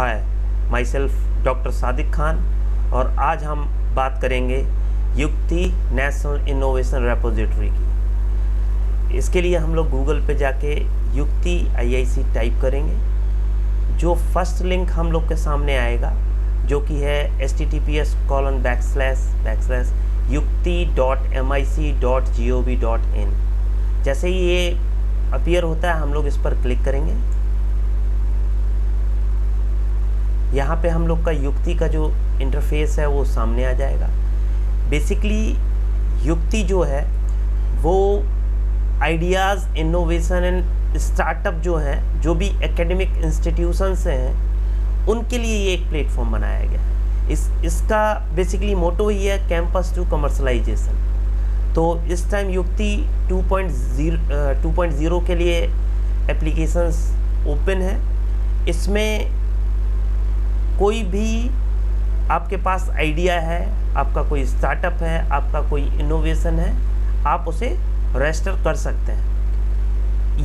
Hi, my self doctor Sadiq Khan, और आज हम बात करेंगे युक्ति नेशनल इनोवेशन रेपोजिटरी की। इसके लिए हम लोग गूगल पे जाके युक्ति IIC टाइप करेंगे। जो फर्स्ट लिंक हम लोग के सामने आएगा जो कि है https://yukti.mic.gov.in। जैसे ही ये अपीयर होता है हम लोग इस पर क्लिक करेंगे। यहाँ पे हम लोग का युक्ति का जो इंटरफेस है वो सामने आ जाएगा। बेसिकली युक्ति जो है वो आइडियाज़, इनोवेशन एंड स्टार्टअप जो हैं, जो भी एकेडमिक इंस्टीट्यूशंस हैं, उनके लिए ये एक प्लेटफॉर्म बनाया गया है। इसका बेसिकली मोटो ही है कैंपस टू कमर्शलाइजेशन। तो इस टाइम युक्ति 2.0 के लिए एप्लीकेशंस ओपन है। इसमें कोई भी आपके पास आइडिया है, आपका कोई स्टार्टअप है, आपका कोई इनोवेशन है, आप उसे रजिस्टर कर सकते हैं।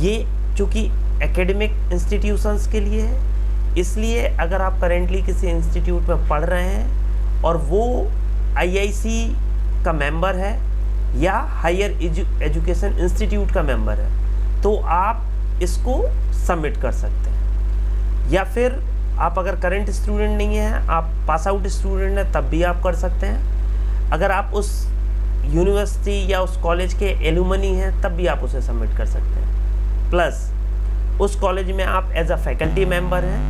ये चूँकि एकेडमिक इंस्टीट्यूशंस के लिए है, इसलिए अगर आप करेंटली किसी इंस्टीट्यूट में पढ़ रहे हैं और वो IIC का मेंबर है या हायर एजुकेशन इंस्टीट्यूट का मेंबर है, तो आप इसको सबमिट कर सकते हैं। या फिर आप अगर करंट स्टूडेंट नहीं हैं, आप पास आउट स्टूडेंट हैं, तब भी आप कर सकते हैं। अगर आप उस यूनिवर्सिटी या उस कॉलेज के एलुमनी हैं, तब भी आप उसे सबमिट कर सकते हैं। प्लस उस कॉलेज में आप एज अ फैकल्टी मेंबर हैं,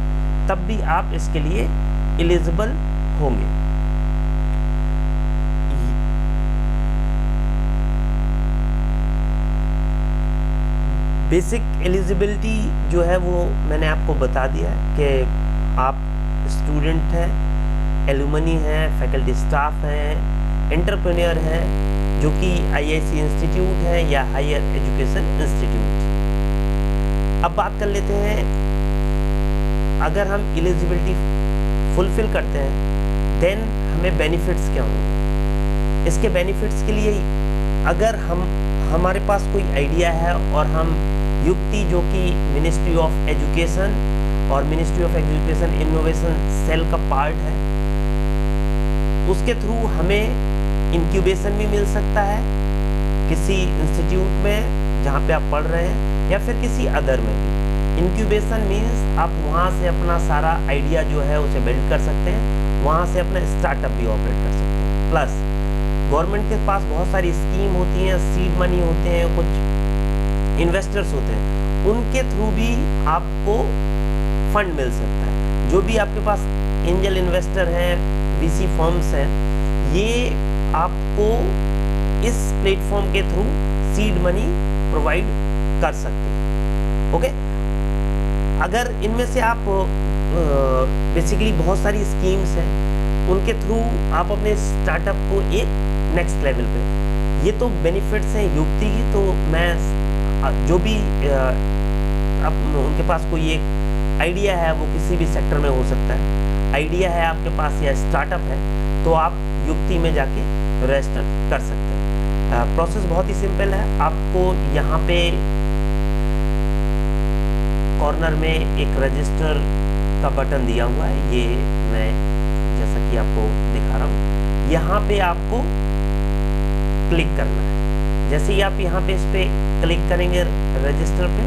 तब भी आप इसके लिए एलिजिबल होंगे। बेसिक एलिजिबिलिटी जो है वो मैंने आपको बता दिया है कि आप स्टूडेंट हैं, एलुमनी हैं, फैकल्टी स्टाफ हैं, एंटरप्रेन्योर हैं, जो कि IIC इंस्टीट्यूट है या हायर एजुकेशन इंस्टीट्यूट। अब बात कर लेते हैं, अगर हम एलिजिबिलिटी फुलफिल करते हैं देन हमें बेनिफिट्स क्या होंगे। इसके बेनिफिट्स के लिए अगर हमारे पास कोई आइडिया है और हम युक्ति, जो कि मिनिस्ट्री ऑफ एजुकेशन और ministry of education innovation cell का पार्ट है, उसके थ्रू हमें इंक्यूबेशन भी मिल सकता है किसी इंस्टीट्यूट में जहाँ पे आप पढ़ रहे हैं, या फिर किसी अदर में भी। इंक्यूबेशन मीन्स आप वहाँ से अपना सारा आइडिया जो है उसे बिल्ड कर सकते हैं, वहाँ से अपना स्टार्टअप भी ऑपरेट कर सकते हैं। प्लस गवर्नमेंट के पास बहुत सारी स्कीम होती हैं, सीड मनी होते हैं, कुछ इन्वेस्टर्स होते हैं, उनके थ्रू भी आपको फंड मिल सकता है। जो भी आपके पास एंजल इन्वेस्टर हैं, VC फर्म्स हैं, ये आपको इस प्लेटफॉर्म के थ्रू सीड मनी प्रोवाइड कर सकते हैं। ओके, अगर इनमें से आप बेसिकली बहुत सारी स्कीम्स हैं, उनके थ्रू आप अपने स्टार्टअप को एक नेक्स्ट लेवल पे, ये तो बेनिफिट्स हैं युक्ति की। तो मैं जो भी अब उनके पास कोई एक आइडिया है, वो किसी भी सेक्टर में हो सकता है, आइडिया है आपके पास या स्टार्टअप है, तो आप युक्ति में जाके रजिस्टर कर सकते हैं। प्रोसेस बहुत ही सिंपल है। आपको यहाँ पे कॉर्नर में एक रजिस्टर का बटन दिया हुआ है, ये मैं जैसा कि आपको दिखा रहा हूँ, यहाँ पे आपको क्लिक करना है। जैसे ही आप यहाँ पे इस पे क्लिक करेंगे रजिस्टर पे,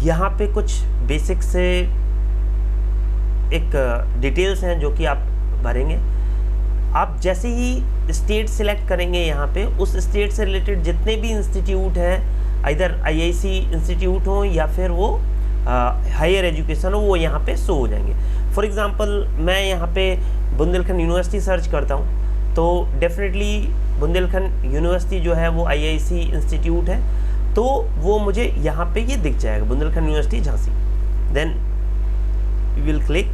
यहाँ पे कुछ बेसिक से एक डिटेल्स हैं जो कि आप भरेंगे। आप जैसे ही स्टेट सिलेक्ट करेंगे, यहाँ पे उस स्टेट से रिलेटेड जितने भी इंस्टीट्यूट हैं, इधर IIC इंस्टीट्यूट हो या फिर वो हायर एजुकेशन हो, वो यहाँ पे शो हो जाएंगे। फॉर एग्जांपल मैं यहाँ पे बुंदेलखंड यूनिवर्सिटी सर्च करता हूँ, तो डेफिनेटली बुंदेलखंड यूनिवर्सिटी जो है वो IIC इंस्टीट्यूट है, तो वो मुझे यहाँ पे ये दिख जाएगा, Bundelkhand university Jhansi. Then we will click.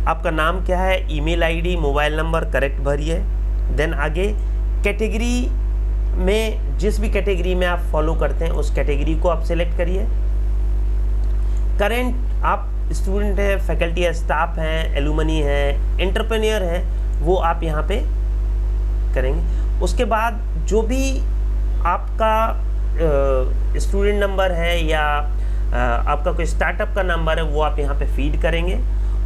आपका नाम क्या है, email ID, mobile number correct भरिए। देन आगे कैटेगरी में, जिस भी कैटेगरी में आप फॉलो करते हैं उस कैटेगरी को आप सिलेक्ट करिए। करेंट आप स्टूडेंट हैं, फैकल्टी है, स्टाफ हैं, एलुमनी हैं, एंटरप्रेन्योर हैं, वो आप यहाँ पे करेंगे। उसके बाद जो भी आपका स्टूडेंट नंबर है या आपका कोई स्टार्टअप का नंबर है वो आप यहाँ पे फीड करेंगे।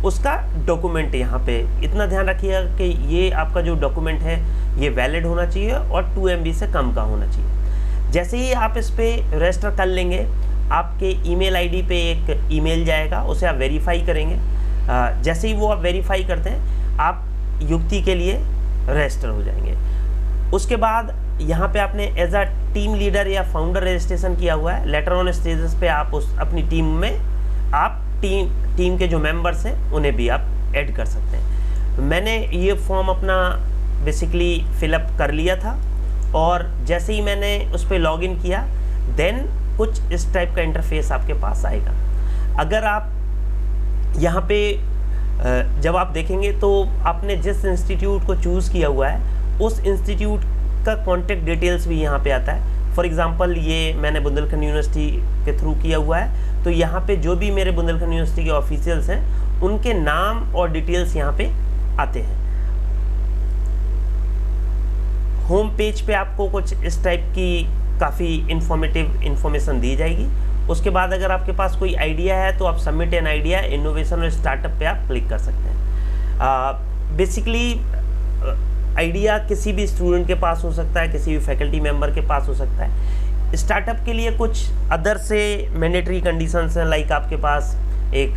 उसका डॉक्यूमेंट यहाँ पे इतना ध्यान रखिएगा कि ये आपका जो डॉक्यूमेंट है ये वैलिड होना चाहिए और 2 MB से कम का होना चाहिए। जैसे ही आप इस पर रजिस्टर कर लेंगे, आपके ईमेल आईडी पे एक ईमेल जाएगा, उसे आप वेरीफाई करेंगे। जैसे ही वो आप वेरीफाई करते हैं, आप युक्ति के लिए रजिस्टर हो जाएंगे। उसके बाद यहाँ पे आपने एज अ टीम लीडर या फाउंडर रजिस्ट्रेशन किया हुआ है। लेटर ऑन स्टेजेस पे आप अपनी टीम में आप टीम के जो मेंबर्स हैं उन्हें भी आप ऐड कर सकते हैं। मैंने ये फॉर्म अपना बेसिकली फिलअप कर लिया था और जैसे ही मैंने उस पर लॉगिन किया, देन कुछ इस टाइप का इंटरफेस आपके पास आएगा। अगर आप यहाँ पे जब आप देखेंगे तो आपने जिस इंस्टीट्यूट को चूज़ किया हुआ है उस इंस्टीट्यूट का कॉन्टेक्ट डिटेल्स भी यहाँ पे आता है। फॉर एग्जांपल ये मैंने बुंदेलखंड यूनिवर्सिटी के थ्रू किया हुआ है, तो यहाँ पे जो भी मेरे बुंदेलखंड यूनिवर्सिटी के ऑफिशियल्स हैं उनके नाम और डिटेल्स यहाँ पे आते हैं। होम पेज पे आपको कुछ इस टाइप की काफ़ी इंफॉर्मेशन दी जाएगी। उसके बाद अगर आपके पास कोई आइडिया है तो आप सबमिट एन आइडिया, इनोवेशन और स्टार्टअप पे आप क्लिक कर सकते हैं। बेसिकली आइडिया किसी भी स्टूडेंट के पास हो सकता है, किसी भी फैकल्टी मेंबर के पास हो सकता है। स्टार्टअप के लिए कुछ अदर से मैंडेटरी कंडीशंस हैं, लाइक आपके पास एक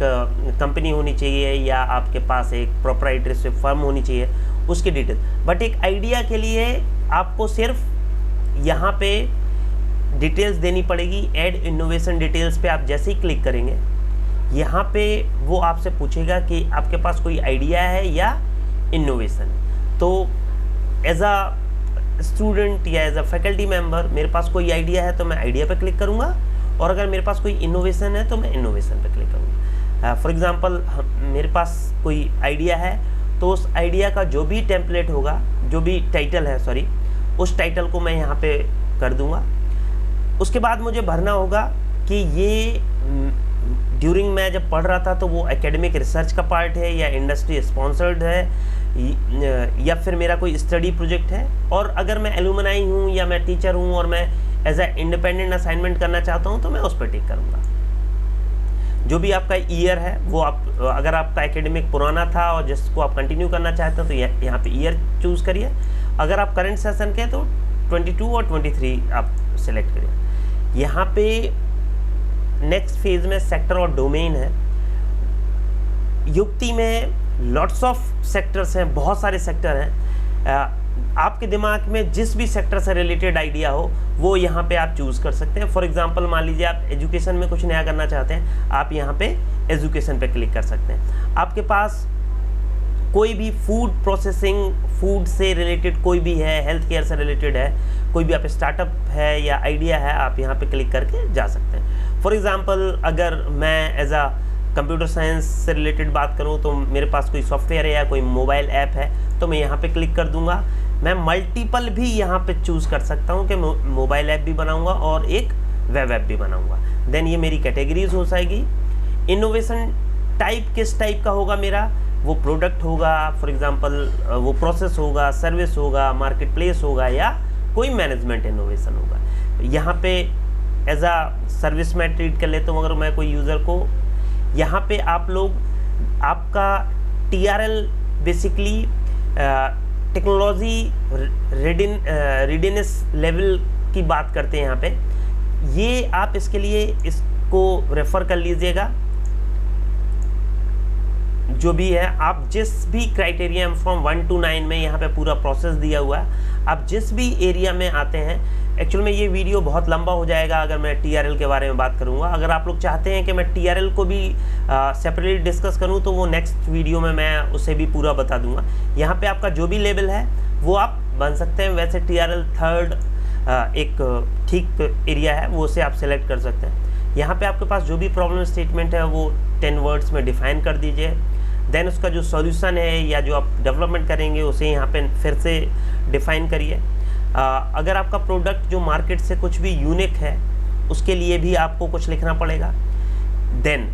कंपनी होनी चाहिए या आपके पास एक प्रोप्राइटरी फर्म होनी चाहिए, उसकी डिटेल। बट एक आइडिया के लिए आपको सिर्फ यहाँ पे डिटेल्स देनी पड़ेगी। ऐड इनोवेशन डिटेल्स पे आप जैसे ही क्लिक करेंगे, यहाँ पे वो आपसे पूछेगा कि आपके पास कोई आइडिया है या इनोवेशन। तो एज अ स्टूडेंट या एज अ फैकल्टी मेंबर मेरे पास कोई आइडिया है तो मैं आइडिया पे क्लिक करूँगा, और अगर मेरे पास कोई इनोवेशन है तो मैं इनोवेशन पे क्लिक करूँगा। फॉर एग्जांपल मेरे पास कोई आइडिया है तो उस आइडिया का जो भी टेम्पलेट होगा, जो भी टाइटल है सॉरी, उस टाइटल को मैं यहाँ पे कर दूँगा। उसके बाद मुझे भरना होगा कि ये ड्यूरिंग मैं जब पढ़ रहा था तो वो एकेडमिक रिसर्च का पार्ट है या इंडस्ट्री स्पॉन्सर्ड है या फिर मेरा कोई स्टडी प्रोजेक्ट है। और अगर मैं एलुमनाई हूँ या मैं टीचर हूँ और मैं एज ए इंडिपेंडेंट असाइनमेंट करना चाहता हूँ तो मैं उस पर टिक करूँगा। जो भी आपका ईयर है वो आप, अगर आपका एकेडमिक पुराना था और जिसको आप कंटिन्यू करना चाहते हैं तो यहाँ पे ईयर चूज़ करिए। अगर आप करंट सेशन के तो 22 और 23 आप सिलेक्ट करिए। यहाँ पे नेक्स्ट फेज में सेक्टर और डोमेन है। युक्ति में लॉट्स ऑफ सेक्टर्स हैं, बहुत सारे सेक्टर हैं। आपके दिमाग में जिस भी सेक्टर से रिलेटेड आइडिया हो वो यहाँ पे आप चूज़ कर सकते हैं। फॉर एग्जांपल मान लीजिए आप एजुकेशन में कुछ नया करना चाहते हैं, आप यहाँ पे एजुकेशन पे क्लिक कर सकते हैं। आपके पास कोई भी फूड प्रोसेसिंग, फूड से रिलेटेड कोई भी है, हेल्थ केयर से रिलेटेड है, कोई भी आप स्टार्टअप है या आइडिया है, आप यहाँ पे क्लिक करके जा सकते हैं। फॉर एग्जांपल अगर मैं एज अ कंप्यूटर साइंस से रिलेटेड बात करूँ तो मेरे पास कोई सॉफ्टवेयर है या कोई मोबाइल ऐप है तो मैं यहाँ पे क्लिक कर दूंगा। मैं मल्टीपल भी यहाँ पे चूज़ कर सकता हूँ कि मोबाइल ऐप भी बनाऊँगा और एक वेब ऐप भी बनाऊँगा। देन ये मेरी कैटेगरीज हो जाएगी। इनोवेशन टाइप किस टाइप का होगा मेरा, वो प्रोडक्ट होगा, फॉर एग्जांपल वो प्रोसेस होगा, सर्विस होगा, मार्केट प्लेस होगा या कोई मैनेजमेंट इनोवेशन होगा। यहाँ पे एज अ सर्विस मैं ट्रीट कर लेता हूँ। अगर मैं कोई यूज़र को, यहाँ पे आप लोग आपका TRL basically technology readiness level की बात करते हैं यहाँ पे। ये आप इसके लिए इसको रेफ़र कर लीजिएगा। जो भी है, आप जिस भी क्राइटेरिया फ्रॉम 1 to 9 में यहाँ पे पूरा प्रोसेस दिया हुआ है। आप जिस भी एरिया में आते हैं, एक्चुअल में ये वीडियो बहुत लंबा हो जाएगा अगर मैं TRL के बारे में बात करूँगा। अगर आप लोग चाहते हैं कि मैं TRL को भी सेपरेटली डिस्कस करूँ तो वो नेक्स्ट वीडियो में मैं उसे भी पूरा बता दूंगा। यहाँ पे आपका जो भी लेवल है वो आप बन सकते हैं। वैसे TRL 3rd एक ठीक एरिया है, वो उसे आप सेलेक्ट कर सकते हैं। यहाँ पे आपके पास जो भी प्रॉब्लम स्टेटमेंट है वो 10 वर्ड्स में डिफाइन कर दीजिए। देन उसका जो सॉल्यूशन है या जो आप डेवलपमेंट करेंगे उसे यहाँ पे फिर से डिफाइन करिए। अगर आपका प्रोडक्ट जो मार्केट से कुछ भी यूनिक है उसके लिए भी आपको कुछ लिखना पड़ेगा। देन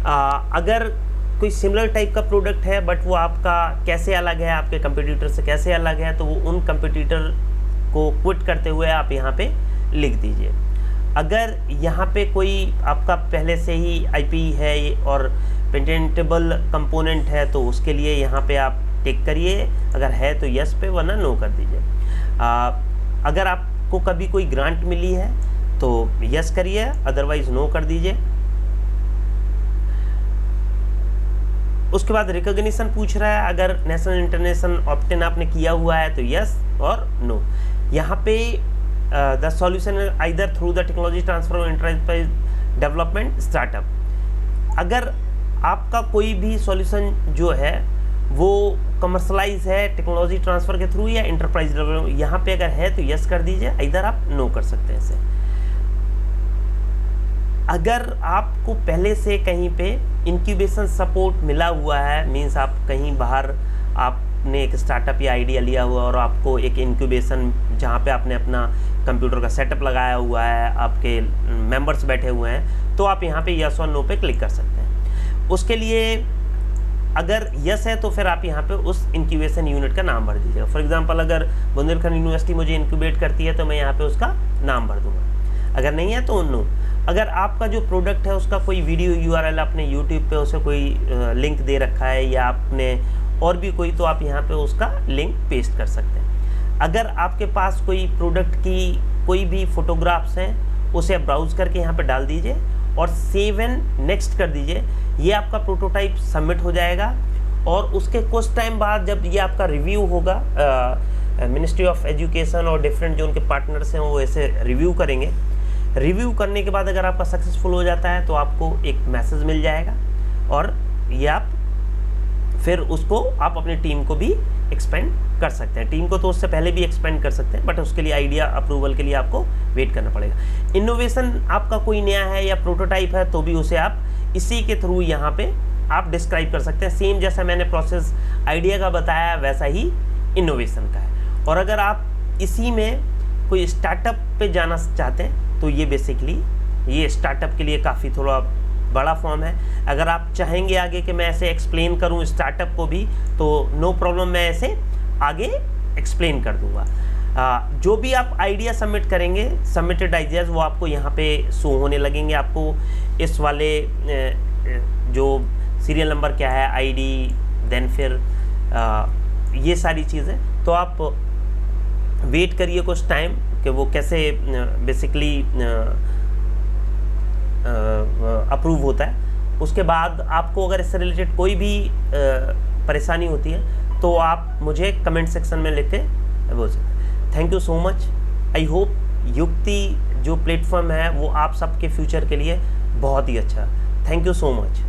अगर कोई सिमिलर टाइप का प्रोडक्ट है बट वो आपका कैसे अलग है, आपके कंपटीटर से कैसे अलग है, तो वो उन कंपटीटर को क्विट करते हुए आप यहाँ पे लिख दीजिए। अगर यहाँ पे कोई आपका पहले से ही आईपी है और पेटेंटेबल कंपोनेंट है तो उसके लिए यहाँ पे आप टिक करिए, अगर है तो यस पे, वरना नो कर दीजिए। अगर आपको कभी कोई ग्रांट मिली है तो यस करिए, अदरवाइज नो कर दीजिए। उसके बाद रिकॉग्निशन पूछ रहा है, अगर नेशनल इंटरनेशनल ऑप्टेन आपने किया हुआ है तो यस और नो। यहाँ पे the solution either through the technology transfer और एंटरप्राइज डेवलपमेंट स्टार्टअप। अगर आपका कोई भी सॉल्यूशन जो है वो कमर्शलाइज है टेक्नोलॉजी ट्रांसफ़र के थ्रू या एंटरप्राइज डेवलपमेंट, यहाँ पे अगर है तो यस कर दीजिए, इधर आप नो कर सकते हैं इसे। अगर आपको पहले से कहीं पे इंक्यूबेशन सपोर्ट मिला हुआ है, मीन्स आप कहीं बाहर आपने एक स्टार्टअप या आइडिया लिया हुआ और आपको एक इंक्यूबेशन जहाँ पे आपने अपना कंप्यूटर का सेटअप लगाया हुआ है, आपके मेंबर्स बैठे हुए हैं, तो आप यहाँ पे यस और नो पे क्लिक कर सकते हैं। उसके लिए अगर यस है तो फिर आप यहाँ पे उस इंक्यूबेशन यूनिट का नाम भर दीजिएगा। फॉर एग्जांपल अगर बुंदेलखंड यूनिवर्सिटी मुझे इंक्यूबेट करती है तो मैं यहाँ पे उसका नाम भर दूंगा। अगर नहीं है तो नो। अगर आपका जो प्रोडक्ट है उसका कोई वीडियो यूआरएल आपने यूट्यूब पे उसे कोई लिंक दे रखा है या आपने और भी कोई, तो आप यहाँ पे उसका लिंक पेस्ट कर सकते हैं। अगर आपके पास कोई प्रोडक्ट की कोई भी फोटोग्राफ्स हैं उसे आप ब्राउज करके यहाँ पे डाल दीजिए और सेव एंड नेक्स्ट कर दीजिए। ये आपका प्रोटोटाइप सबमिट हो जाएगा और उसके कुछ टाइम बाद जब ये आपका रिव्यू होगा, मिनिस्ट्री ऑफ एजुकेशन और डिफरेंट जो उनके पार्टनर्स हैं वो ऐसे रिव्यू करेंगे। रिव्यू करने के बाद अगर आपका सक्सेसफुल हो जाता है तो आपको एक मैसेज मिल जाएगा और ये आप फिर उसको आप अपनी टीम को भी एक्सपेंड कर सकते हैं। टीम को तो उससे पहले भी एक्सपेंड कर सकते हैं, बट उसके लिए आइडिया अप्रूवल के लिए आपको वेट करना पड़ेगा। इनोवेशन आपका कोई नया है या प्रोटोटाइप है तो भी उसे आप इसी के थ्रू यहाँ पे आप डिस्क्राइब कर सकते हैं। सेम जैसा मैंने प्रोसेस आइडिया का बताया वैसा ही इनोवेशन का है। और अगर आप इसी में कोई स्टार्टअप पे जाना चाहते हैं तो ये बेसिकली ये स्टार्टअप के लिए काफ़ी थोड़ा बड़ा फॉर्म है। अगर आप चाहेंगे आगे कि मैं ऐसे एक्सप्लेन करूं स्टार्टअप को भी तो नो प्रॉब्लम, मैं ऐसे आगे एक्सप्लेन कर दूंगा। जो भी आप आइडिया सबमिट करेंगे, सबमिटेड आइडियाज़, वो आपको यहाँ पे शो होने लगेंगे। आपको इस वाले जो सीरियल नंबर क्या है, आईडी, देन फिर ये सारी चीज़ें, तो आप वेट करिए कुछ टाइम कि वो कैसे बेसिकली अप्रूव होता है। उसके बाद आपको अगर इससे रिलेटेड कोई भी परेशानी होती है तो आप मुझे कमेंट सेक्शन में लिख के बोल सकते हैं। Thank you so much. I hope युक्ति जो प्लेटफॉर्म है वो आप सबके फ्यूचर के लिए बहुत ही अच्छा। Thank you so much.